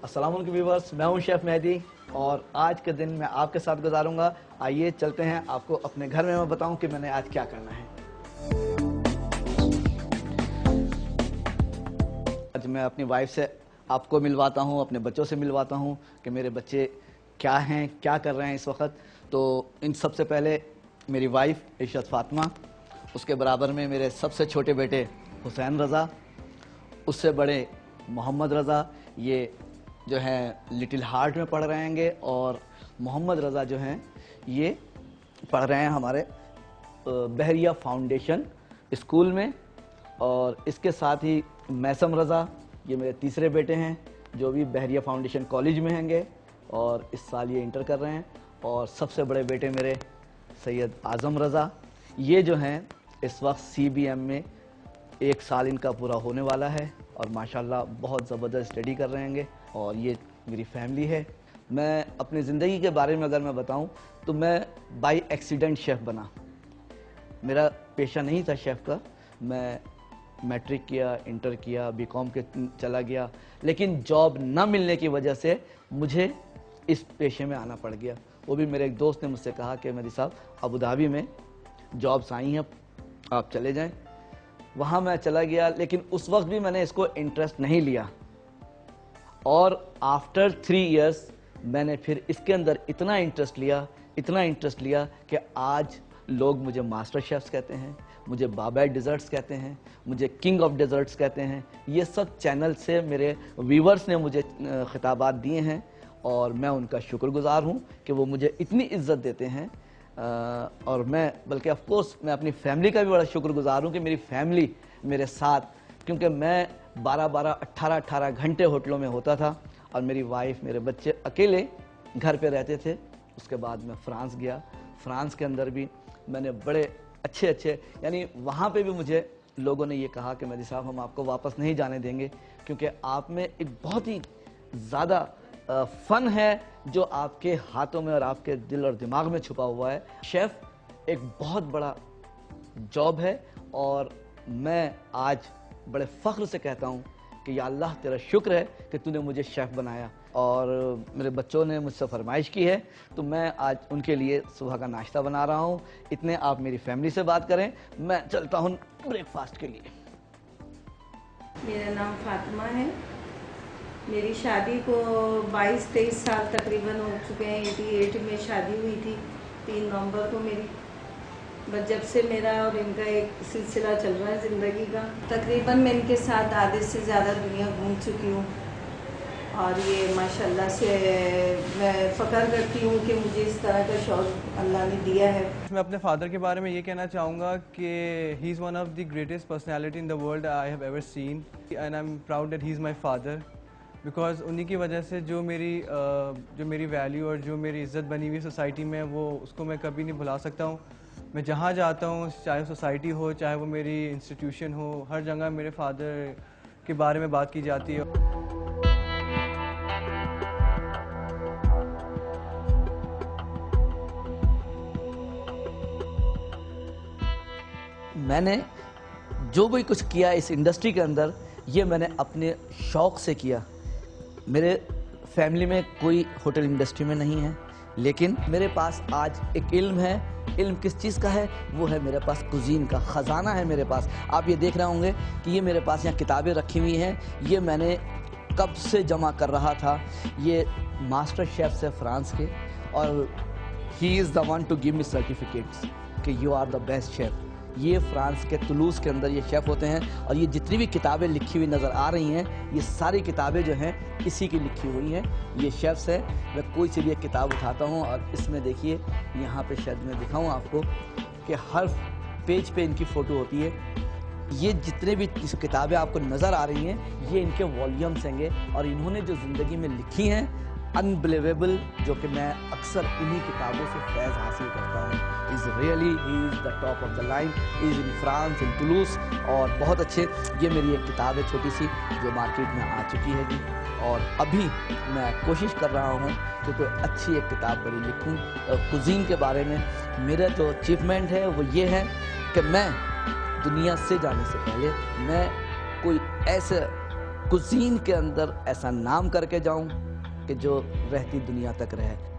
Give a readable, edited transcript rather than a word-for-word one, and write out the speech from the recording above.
अस्सलाम वालेकुम व्यूअर्स, मैं हूं शेफ मेहदी और आज के दिन मैं आपके साथ गुजारूंगा। आइए चलते हैं, आपको अपने घर में मैं बताऊं कि मैंने आज क्या करना है। आज मैं अपनी वाइफ से आपको मिलवाता हूं, अपने बच्चों से मिलवाता हूं कि मेरे बच्चे क्या हैं, क्या कर रहे हैं इस वक्त। तो इन सबसे पहले मेरी वाइफ इशरत फातिमा, उसके बराबर में मेरे सबसे छोटे बेटे हुसैन रज़ा, उससे बड़े मोहम्मद रज़ा, ये जो हैं लिटिल हार्ट में पढ़ रहे हैंगे, और मोहम्मद रज़ा जो हैं ये पढ़ रहे हैं हमारे बहरिया फाउंडेशन स्कूल में। और इसके साथ ही मैसम रज़ा, ये मेरे तीसरे बेटे हैं जो भी बहरिया फाउंडेशन कॉलेज में हैंगे और इस साल ये इंटर कर रहे हैं। और सबसे बड़े बेटे मेरे सैयद आज़म रज़ा, ये जो हैं इस वक्त CBM में 1 साल इनका पूरा होने वाला है और माशाल्लाह बहुत ज़बरदस्त स्टडी कर रहे हैंगे। और ये मेरी फैमिली है। मैं अपनी ज़िंदगी के बारे में अगर मैं बताऊं तो मैं बाय एक्सीडेंट शेफ़ बना। मेरा पेशा नहीं था शेफ़ का। मैं मैट्रिक किया, इंटर किया, BCom के चला गया, लेकिन जॉब ना मिलने की वजह से मुझे इस पेशे में आना पड़ गया। वो भी मेरे एक दोस्त ने मुझसे कहा कि मेरी साहब अबू धाबी में जॉब्स आई हैं, आप चले जाएं। वहाँ मैं चला गया, लेकिन उस वक्त भी मैंने इसको इंटरेस्ट नहीं लिया। और आफ्टर 3 इयर्स मैंने फिर इसके अंदर इतना इंटरेस्ट लिया कि आज लोग मुझे मास्टर शेफ्स कहते हैं, मुझे बाबा डिज़र्ट्स कहते हैं, मुझे किंग ऑफ डेजर्ट्स कहते हैं। ये सब चैनल से मेरे व्यूवर्स ने मुझे खिताबात दिए हैं और मैं उनका शुक्रगुजार हूँ कि वो मुझे इतनी इज्जत देते हैं। और मैं बल्कि ऑफ कोर्स मैं अपनी फैमिली का भी बड़ा शुक्रगुजार हूँ कि मेरी फैमिली मेरे साथ, क्योंकि मैं 12-12, 18-18 घंटे होटलों में होता था और मेरी वाइफ, मेरे बच्चे अकेले घर पे रहते थे। उसके बाद मैं फ्रांस गया। फ्रांस के अंदर भी मैंने बड़े अच्छे यानी वहाँ पे भी मुझे लोगों ने ये कहा कि मेहदी साहब हम आपको वापस नहीं जाने देंगे, क्योंकि आप में एक बहुत ही ज़्यादा फ़न है जो आपके हाथों में और आपके दिल और दिमाग में छुपा हुआ है। शेफ़ एक बहुत बड़ा जॉब है और मैं आज बड़े फ़ख्र से कहता हूँ कि या अल्लाह तेरा शुक्र है कि तूने मुझे शेफ़ बनाया। और मेरे बच्चों ने मुझसे फरमाइश की है तो मैं आज उनके लिए सुबह का नाश्ता बना रहा हूँ। इतने आप मेरी फैमिली से बात करें, मैं चलता हूँ ब्रेकफास्ट के लिए। मेरा नाम फातिमा है। मेरी शादी को 22-23 साल तकरीबन हो चुके हैं। 88 में शादी हुई थी, 3 नवंबर को मेरी। बस जब से मेरा और इनका एक सिलसिला चल रहा है ज़िंदगी का। तकरीबन मैं इनके साथ आधे से ज़्यादा दुनिया घूम चुकी हूँ और ये माशाल्लाह से मैं फ़ख्र करती हूँ कि मुझे इस तरह का शौक़ अल्लाह ने दिया है। मैं अपने फादर के बारे में ये कहना चाहूँगा कि he is one of the greatest personality in the world I have ever seen and I am proud that he is my father, because उन्हीं की वजह से जो मेरी वैल्यू और जो मेरी इज़्ज़त बनी हुई सोसाइटी में, वो उसको मैं कभी नहीं भुला सकता हूँ। मैं जहाँ जाता हूँ, चाहे सोसाइटी हो, चाहे वो मेरी इंस्टीट्यूशन हो, हर जगह मेरे फादर के बारे में बात की जाती है। मैंने जो भी कुछ किया इस इंडस्ट्री के अंदर, ये मैंने अपने शौक़ से किया। मेरे फैमिली में कोई होटल इंडस्ट्री में नहीं है, लेकिन मेरे पास आज एक इल्म है। इल्म किस चीज़ का है? वो है मेरे पास कुज़ीन का ख़जाना है मेरे पास। आप ये देख रहे होंगे कि ये मेरे पास यहाँ किताबें रखी हुई हैं। ये मैंने कब से जमा कर रहा था। ये मास्टर शेफ़्स है फ्रांस के और he is the one to give me certificates कि you are the best chef. ये फ्रांस के तुलूस के अंदर ये शेफ़ होते हैं और ये जितनी भी किताबें लिखी हुई नज़र आ रही हैं, ये सारी किताबें जो हैं इसी की लिखी हुई हैं। ये शेफ़्स हैं। मैं कोई सी भी एक किताब उठाता हूँ और इसमें देखिए, यहाँ पे शायद मैं दिखाऊँ आपको कि हर पेज पे इनकी फ़ोटो होती है। ये जितने भी किताबें आपको नज़र आ रही हैं, ये इनके वॉल्यूम्स हैंगे और इन्होंने जो ज़िंदगी में लिखी हैं अनबिलीवेबल, जो कि मैं अक्सर इन्हीं किताबों से फैज़ हासिल करता हूँ। Is really he is the top of the line, is in France, in Toulouse. और बहुत अच्छे, ये मेरी एक किताब है छोटी सी जो मार्केट में आ चुकी है जी। और अभी मैं कोशिश कर रहा हूँ कि कोई अच्छी एक किताब बड़ी लिखूँ कुज़ीन के बारे में। मेरा जो अचीवमेंट है वो ये है कि मैं दुनिया से जाने से पहले मैं कोई ऐसे कुजीन के अंदर ऐसा नाम करके जाऊं कि जो रहती दुनिया तक रहे।